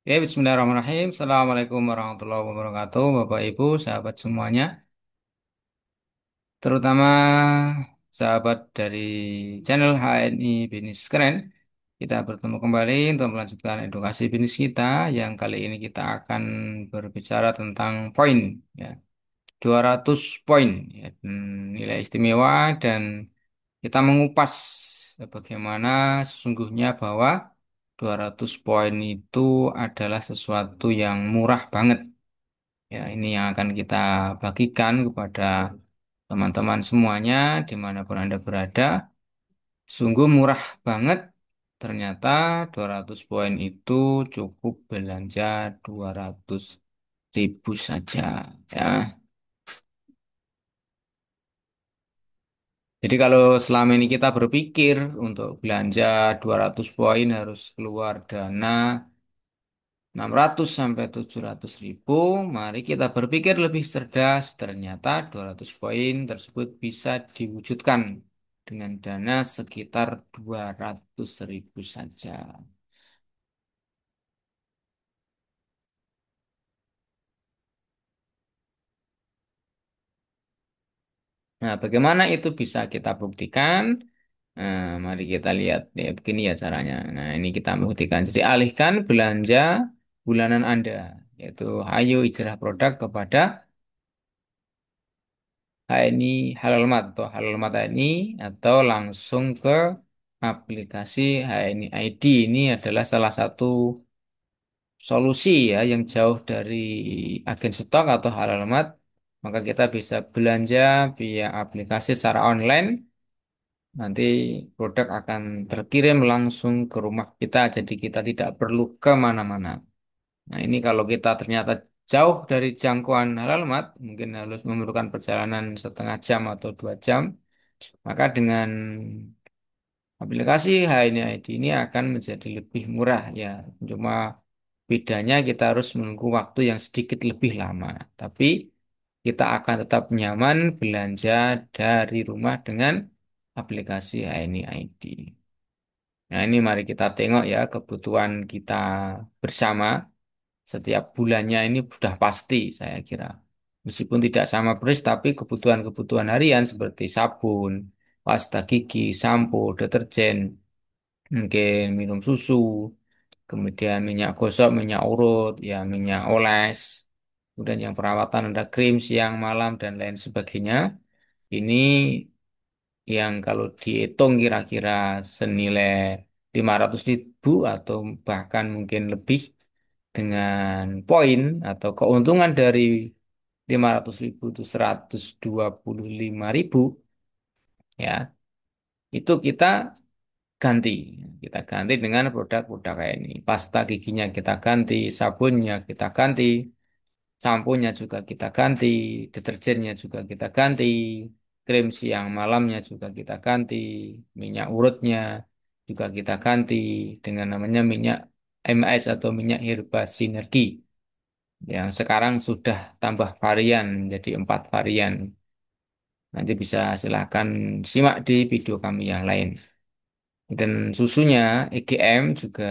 Ya, Bismillahirrahmanirrahim. Assalamualaikum warahmatullahi wabarakatuh, Bapak Ibu, sahabat semuanya, terutama sahabat dari channel HNI Bisnis Keren. Kita bertemu kembali untuk melanjutkan edukasi bisnis kita yang kali ini kita akan berbicara tentang poin, ya, 200 poin, ya, nilai istimewa, dan kita mengupas bagaimana sesungguhnya bahwa 200 poin itu adalah sesuatu yang murah banget. Ya, ini yang akan kita bagikan kepada teman-teman semuanya dimanapun Anda berada. Sungguh murah banget. Ternyata 200 poin itu cukup belanja 200.000 saja. Ya. Jadi kalau selama ini kita berpikir untuk belanja 200 poin harus keluar dana 600 sampai 700.000, mari kita berpikir lebih cerdas. Ternyata 200 poin tersebut bisa diwujudkan dengan dana sekitar 200.000 saja. Nah, bagaimana itu bisa kita buktikan? Nah, mari kita lihat. Ya, begini ya caranya. Nah, ini kita buktikan. Jadi, alihkan belanja bulanan Anda, yaitu Ayo Hijrah Produk kepada HNI Halalmat atau Halalmat HNI, atau langsung ke aplikasi HNI ID. Ini adalah salah satu solusi ya yang jauh dari agen stok atau Halalmat. Maka kita bisa belanja via aplikasi secara online. Nanti produk akan terkirim langsung ke rumah kita, jadi kita tidak perlu kemana-mana. Nah, ini kalau kita ternyata jauh dari jangkauan Halalmat, mungkin harus memerlukan perjalanan setengah jam atau 2 jam. Maka dengan aplikasi HNI ID ini akan menjadi lebih murah ya. Cuma bedanya kita harus menunggu waktu yang sedikit lebih lama. Tapi kita akan tetap nyaman belanja dari rumah dengan aplikasi HNI ID. Nah, ini mari kita tengok ya kebutuhan kita bersama setiap bulannya ini sudah pasti saya kira. Meskipun tidak sama persis, tapi kebutuhan-kebutuhan harian seperti sabun, pasta gigi, sampo, deterjen, mungkin minum susu, kemudian minyak gosok, minyak urut, ya minyak oles, kemudian yang perawatan ada krim siang, malam, dan lain sebagainya. Ini yang kalau dihitung kira-kira senilai 500.000 atau bahkan mungkin lebih, dengan poin atau keuntungan dari 500.000 itu 125.000, ya, itu ganti kita ganti dengan produk-produk kayak ini. Pasta giginya kita ganti, sabunnya kita ganti, samponya juga kita ganti, deterjennya juga kita ganti, krim siang malamnya juga kita ganti, minyak urutnya juga kita ganti dengan namanya minyak MS atau minyak herba sinergi yang sekarang sudah tambah varian menjadi 4 varian. Nanti bisa silahkan simak di video kami yang lain. Dan susunya EGM juga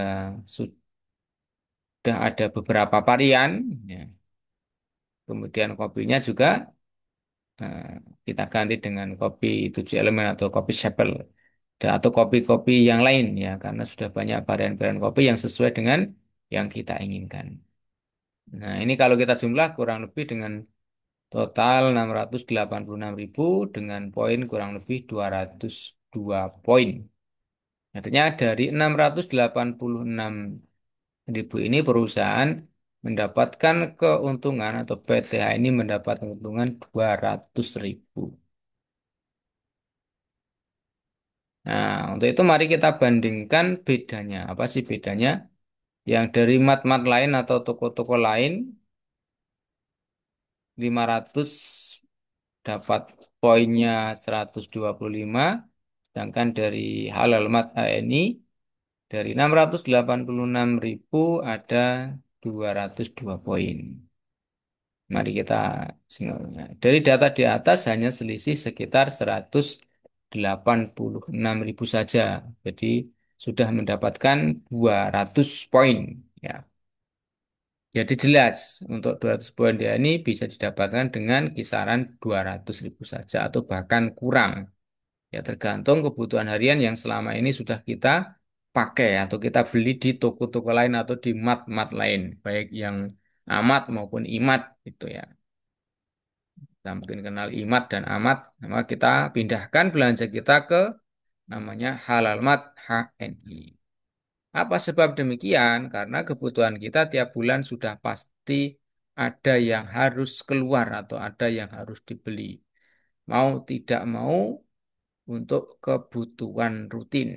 sudah ada beberapa varian. Ya. Kemudian kopinya juga eh, kita ganti dengan kopi 7 elemen atau kopi Chapel, atau kopi-kopi yang lain ya, karena sudah banyak varian-varian kopi yang sesuai dengan yang kita inginkan. Nah, ini kalau kita jumlah kurang lebih dengan total 686.000 dengan poin kurang lebih 202 poin. Artinya dari 686.000 ini perusahaan mendapatkan keuntungan atau PTH ini mendapat keuntungan 200.000. Nah, untuk itu mari kita bandingkan bedanya. Apa sih bedanya? Yang dari mat-mat lain atau toko-toko lain 500 dapat poinnya 125, sedangkan dari Halal Mat HNI dari 686.000 ada 202 poin. Mari kita singgah. Dari data di atas hanya selisih sekitar 186.000 saja. Jadi sudah mendapatkan 200 poin. Ya. Jadi jelas untuk 200 poin dia ini bisa didapatkan dengan kisaran 200.000 saja atau bahkan kurang. Ya tergantung kebutuhan harian yang selama ini sudah kita pakai atau kita beli di toko-toko lain atau di mat-mat lain, baik yang amat maupun imat gitu ya. Kita mungkin kenal imat dan amat, maka kita pindahkan belanja kita ke namanya halal mat HNI. Apa sebab demikian? Karena kebutuhan kita tiap bulan sudah pasti ada yang harus keluar atau ada yang harus dibeli. Mau tidak mau untuk kebutuhan rutin.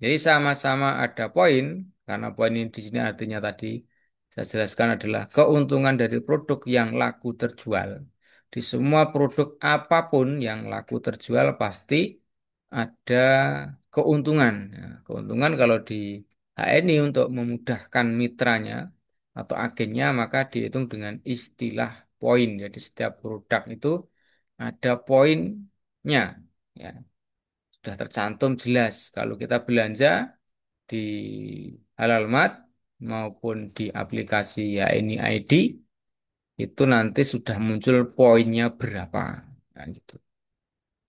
Jadi sama-sama ada poin, karena poin ini di sini artinya tadi saya jelaskan adalah keuntungan dari produk yang laku terjual. Di semua produk apapun yang laku terjual pasti ada keuntungan. Ya, keuntungan kalau di HNI untuk memudahkan mitranya atau agennya maka dihitung dengan istilah poin. Jadi setiap produk itu ada poinnya. Ya, sudah tercantum jelas. Kalau kita belanja di Halalmat maupun di aplikasi ya ini ID itu nanti sudah muncul poinnya berapa. Nah, gitu.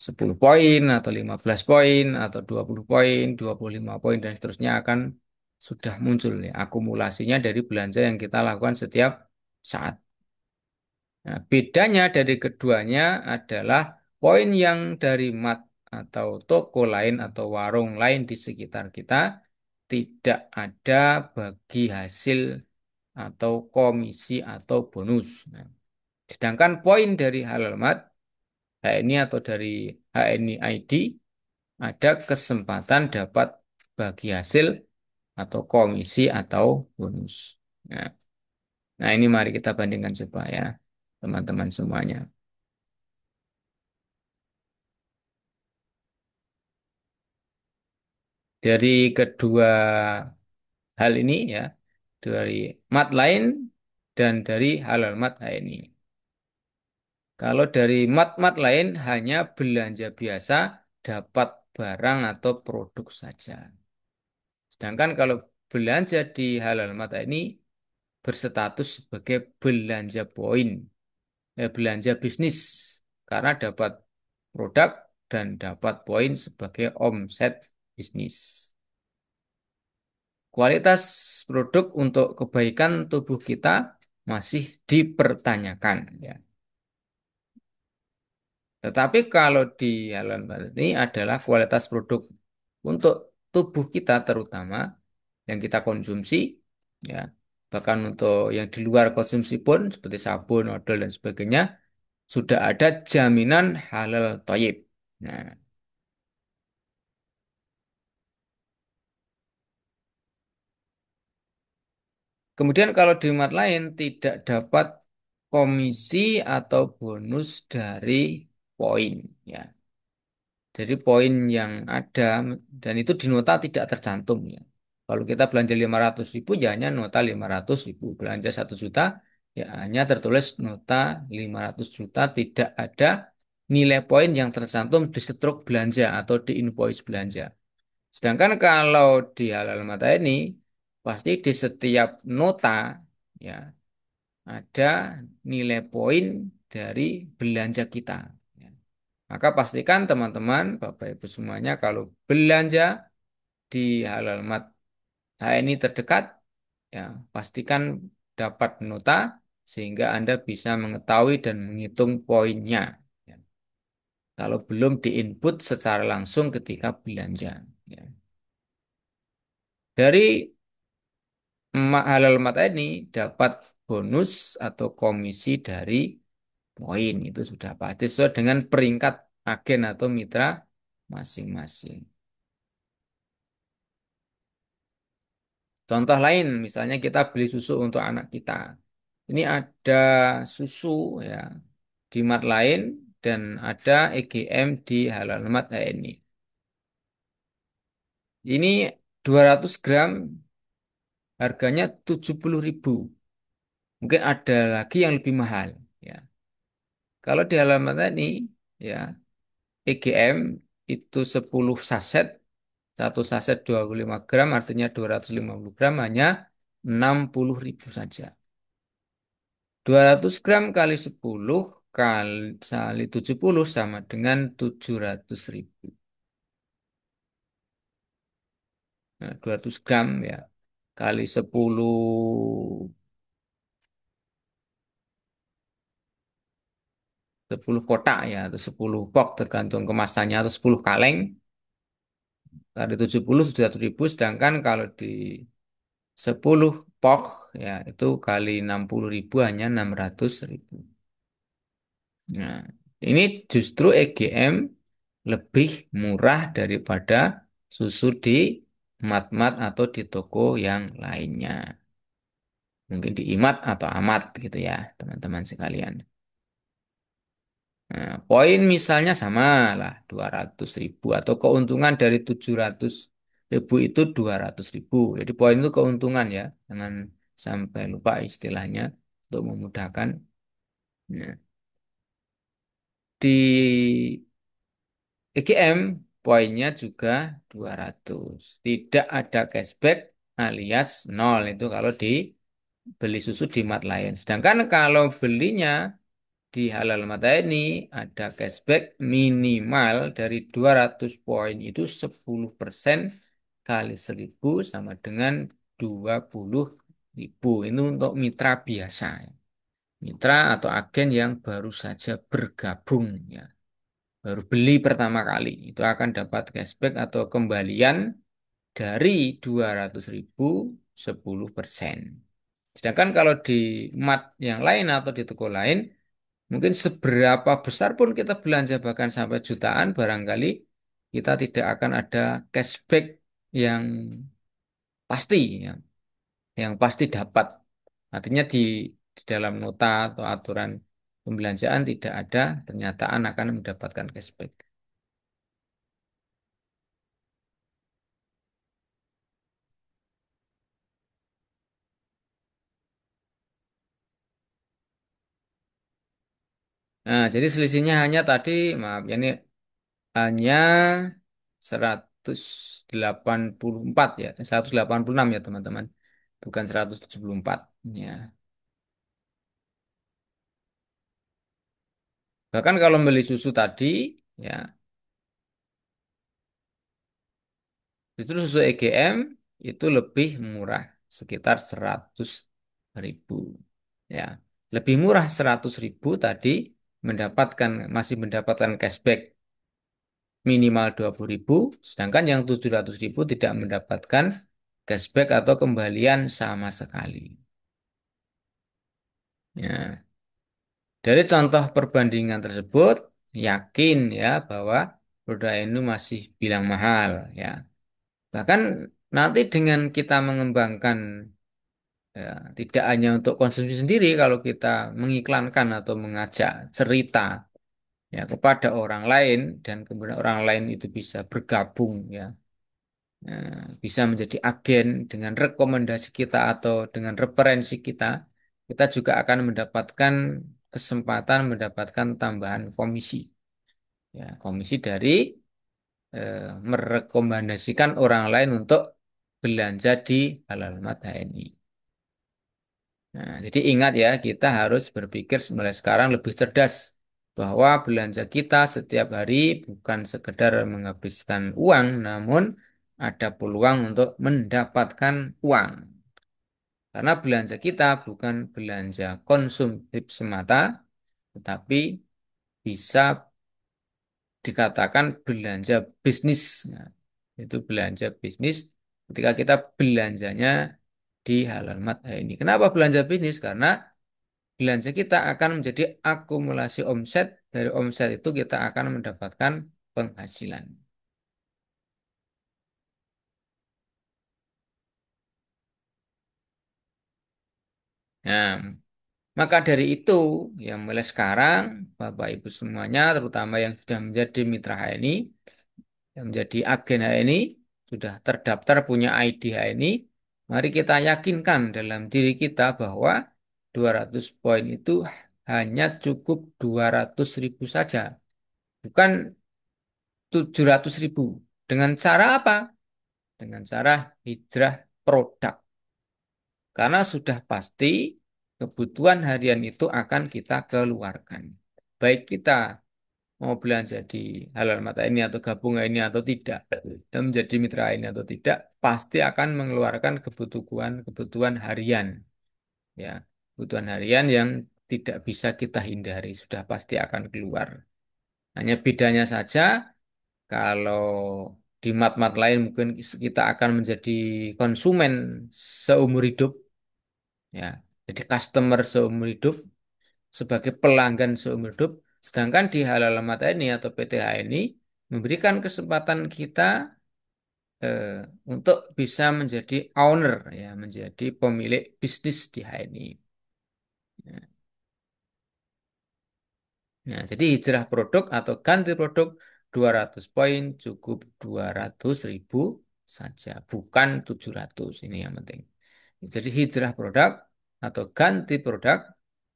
10 poin atau 15 poin atau 20 poin, 25 poin dan seterusnya akan sudah muncul ya akumulasinya dari belanja yang kita lakukan setiap saat. Nah, bedanya dari keduanya adalah poin yang dari mat atau toko lain atau warung lain di sekitar kita tidak ada bagi hasil atau komisi atau bonus. Nah, sedangkan poin dari halal mat HNI atau dari HNI ID ada kesempatan dapat bagi hasil atau komisi atau bonus. Nah, nah ini mari kita bandingkan coba ya teman-teman semuanya. Dari kedua hal ini ya, dari mat lain dan dari halal mat HNI. Kalau dari mat-mat lain hanya belanja biasa dapat barang atau produk saja. Sedangkan kalau belanja di halal mat HNI berstatus sebagai belanja poin, belanja bisnis karena dapat produk dan dapat poin sebagai omset bisnis. Kualitas produk untuk kebaikan tubuh kita masih dipertanyakan ya. Tetapi kalau di halaman ini adalah kualitas produk untuk tubuh kita terutama yang kita konsumsi ya. Bahkan untuk yang di luar konsumsi pun seperti sabun, odol dan sebagainya sudah ada jaminan halal thayyib. Nah, kemudian kalau di tempat lain tidak dapat komisi atau bonus dari poin ya. Jadi poin yang ada dan itu di nota tidak tercantum ya. Kalau kita belanja 500.000 ya hanya nota 500.000. Belanja 1 juta ya hanya tertulis nota 500 juta tidak ada nilai poin yang tercantum di struk belanja atau di invoice belanja. Sedangkan kalau di halal mata ini pasti di setiap nota ya ada nilai poin dari belanja kita. Ya. Maka pastikan teman-teman, Bapak Ibu semuanya kalau belanja di Halal HNI terdekat, ya pastikan dapat nota sehingga Anda bisa mengetahui dan menghitung poinnya. Ya. Kalau belum diinput secara langsung ketika belanja. Ya. Dari Halal Mata ini dapat bonus atau komisi dari poin. Itu sudah pasti sesuai dengan peringkat agen atau mitra masing-masing. Contoh lain, misalnya kita beli susu untuk anak kita. Ini ada susu ya di mat lain dan ada EGM di halal mat HNI. Ini 200 gram harganya 70.000. Mungkin ada lagi yang lebih mahal ya. Kalau di halaman tadi ya EGM itu 10 saset Satu saset 25 gram artinya 250 gram hanya 60.000 saja. 200 gram kali 10 kali 70 sama dengan 700.000. Nah, 200 gram ya kali 10 kotak ya atau 10 box tergantung kemasannya atau 10 kaleng kali 70 700.000, sedangkan kalau di 10 box ya itu kali 60.000 hanya 600.000. Nah, ini justru EGM lebih murah daripada susu di mat-mat atau di toko yang lainnya. Mungkin di IMAT atau AMAT gitu ya, teman-teman sekalian. Nah, poin misalnya sama lah 200.000 atau keuntungan dari 700.000 itu 200.000. Jadi poin itu keuntungan ya, jangan sampai lupa istilahnya untuk memudahkan. Nah, di EGM poinnya juga 200. Tidak ada cashback alias nol itu kalau beli susu di mat lain. Sedangkan kalau belinya di Halal Mata ini ada cashback minimal dari 200 poin itu 10% kali 1.000 sama dengan 20.000. Ini untuk mitra biasa. Mitra atau agen yang baru saja bergabung ya. Baru beli pertama kali. Itu akan dapat cashback atau kembalian dari 200.000 10%. Sedangkan kalau di mat yang lain atau di toko lain mungkin seberapa besar pun kita belanja bahkan sampai jutaan barangkali kita tidak akan ada cashback yang pasti ya, yang pasti dapat. Artinya di dalam nota atau aturan pembelanjaan tidak ada pernyataan akan mendapatkan cashback. Nah, jadi selisihnya hanya tadi, maaf, ya, ini hanya 184 ya, 186 ya teman-teman, bukan 174. Ya. Bahkan kalau beli susu tadi, ya justru susu EGM itu lebih murah, sekitar 100.000. Ya, lebih murah 100.000 tadi masih mendapatkan cashback minimal 20.000, sedangkan yang 700.000 tidak mendapatkan cashback atau kembalian sama sekali. Ya, dari contoh perbandingan tersebut, yakin ya bahwa produk ini masih bilang mahal ya. Bahkan nanti dengan kita mengembangkan ya, tidak hanya untuk konsumsi sendiri, kalau kita mengiklankan atau mengajak cerita ya kepada orang lain dan kemudian orang lain itu bisa bergabung ya, bisa menjadi agen dengan rekomendasi kita atau dengan referensi kita, kita juga akan mendapatkan kesempatan mendapatkan tambahan komisi. Ya, komisi dari merekomendasikan orang lain untuk belanja di Halal Mad HNI. Nah, jadi ingat ya, kita harus berpikir mulai sekarang lebih cerdas bahwa belanja kita setiap hari bukan sekedar menghabiskan uang, namun ada peluang untuk mendapatkan uang. Karena belanja kita bukan belanja konsumtif semata, tetapi bisa dikatakan belanja bisnis. Nah, itu belanja bisnis ketika kita belanjanya di Halal Mad ini. Kenapa belanja bisnis? Karena belanja kita akan menjadi akumulasi omset. Dari omset itu kita akan mendapatkan penghasilan. Nah, maka dari itu, yang mulai sekarang, Bapak Ibu semuanya, terutama yang sudah menjadi mitra HNI, yang menjadi agen HNI, sudah terdaftar punya ID HNI, mari kita yakinkan dalam diri kita bahwa 200 poin itu hanya cukup 200.000 saja, bukan 700.000. Dengan cara apa? dengan cara hijrah produk. Karena sudah pasti kebutuhan harian itu akan kita keluarkan. Baik kita mau belanja di halal mata ini atau gabungan ini atau tidak, dan menjadi mitra ini atau tidak, pasti akan mengeluarkan kebutuhan harian. Ya, kebutuhan harian yang tidak bisa kita hindari, sudah pasti akan keluar. Hanya bedanya saja, kalau di mat-mat lain mungkin kita akan menjadi konsumen seumur hidup, ya. Jadi customer seumur hidup sebagai pelanggan seumur hidup. Sedangkan di halal mata ini atau PTH ini memberikan kesempatan kita eh, untuk bisa menjadi owner, ya, menjadi pemilik bisnis di HNI. Nah, jadi hijrah produk atau ganti produk 200 poin cukup 200.000 saja, bukan 700. Ini yang penting. Jadi hijrah produk atau ganti produk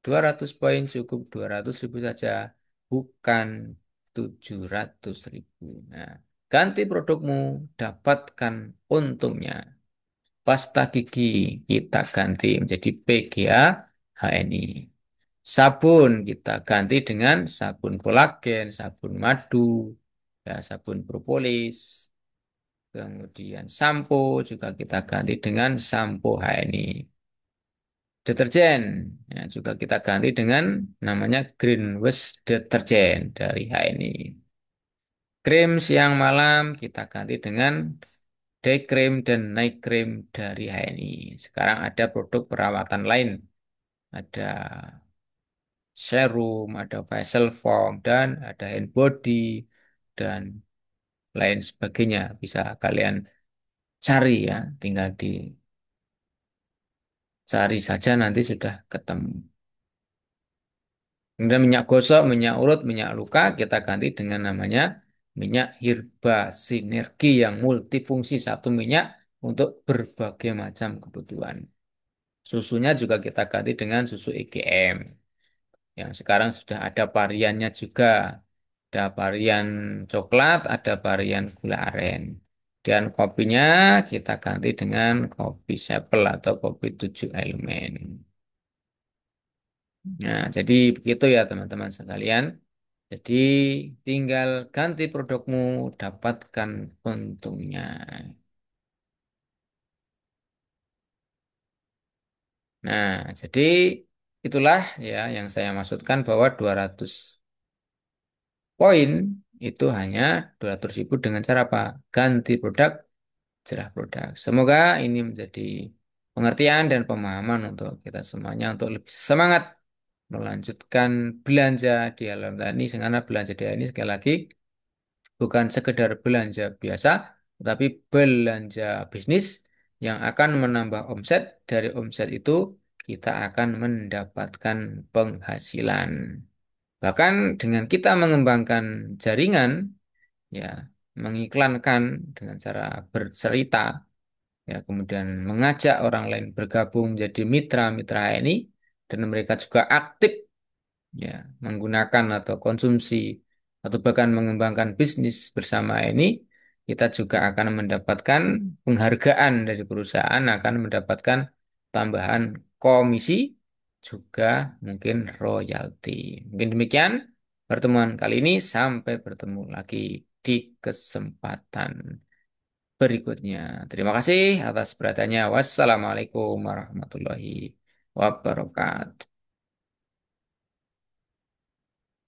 200 poin cukup 200.000 saja, bukan 700.000. Nah, ganti produkmu, dapatkan untungnya. Pasta gigi kita ganti menjadi PGA HNI. Sabun kita ganti dengan sabun kolagen, sabun madu, ya, sabun propolis. Kemudian sampo juga kita ganti dengan sampo HNI. Deterjen ya, juga kita ganti dengan namanya Green Wash Deterjen dari HNI. Krim siang malam kita ganti dengan day cream dan night cream dari HNI. Sekarang ada produk perawatan lain. Ada serum, ada facial foam, dan ada hand body, dan lain sebagainya. Bisa kalian cari ya, tinggal dicari saja nanti sudah ketemu. Kemudian minyak gosok, minyak urut, minyak luka, kita ganti dengan namanya minyak Hirba Sinergi yang multifungsi, satu minyak untuk berbagai macam kebutuhan. Susunya juga kita ganti dengan susu EGM. Yang sekarang sudah ada variannya juga. Ada varian coklat, ada varian gula aren. Dan kopinya kita ganti dengan kopi sepel atau kopi 7 elemen. Nah, jadi begitu ya teman-teman sekalian. Jadi tinggal ganti produkmu, dapatkan untungnya. Nah, jadi itulah ya yang saya maksudkan bahwa 200 poin itu hanya 200.000 dengan cara apa? Ganti produk, cerah produk. Semoga ini menjadi pengertian dan pemahaman untuk kita semuanya untuk lebih semangat melanjutkan belanja di alam tani. Karena belanja di ini sekali lagi bukan sekedar belanja biasa, tetapi belanja bisnis yang akan menambah omset. Dari omset itu kita akan mendapatkan penghasilan. Bahkan dengan kita mengembangkan jaringan, ya, mengiklankan dengan cara bercerita, ya, kemudian mengajak orang lain bergabung menjadi mitra-mitra ini, dan mereka juga aktif, ya, menggunakan atau konsumsi atau bahkan mengembangkan bisnis bersama ini, kita juga akan mendapatkan penghargaan dari perusahaan, akan mendapatkan tambahan komisi, juga mungkin royalti. Mungkin demikian pertemuan kali ini, sampai bertemu lagi di kesempatan berikutnya. Terima kasih atas perhatiannya. Wassalamualaikum warahmatullahi wabarakatuh.